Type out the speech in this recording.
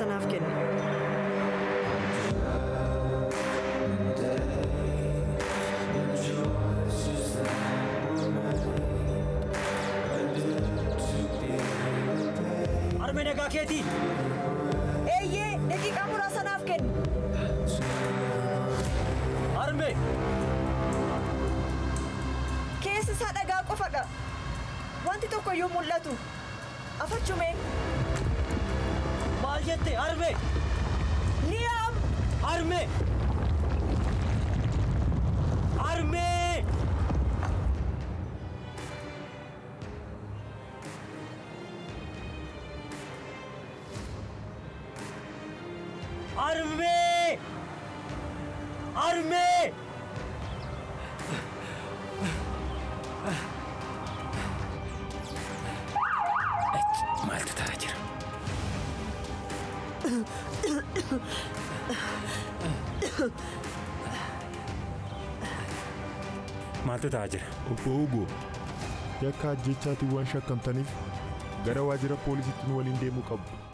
sanaaf kenne. Arme nagaa keetii. Eeyyee daqiiqaa muraasa naaf kenne. Arme. Keessi isaa dhagaa qofadha. Wanti tokko iyyuu mul'atu. Afachume. Maal jette Arme? Liam! Arme! Arme! Arme! Arme! Maaltu ta'aa jira? Maaltu ta'aa jira? Obbo Hugo, yakka ajjechaatiiwwan shakkamtaniif gara waajjira poolisiitti nu waliin deemuu qabdu.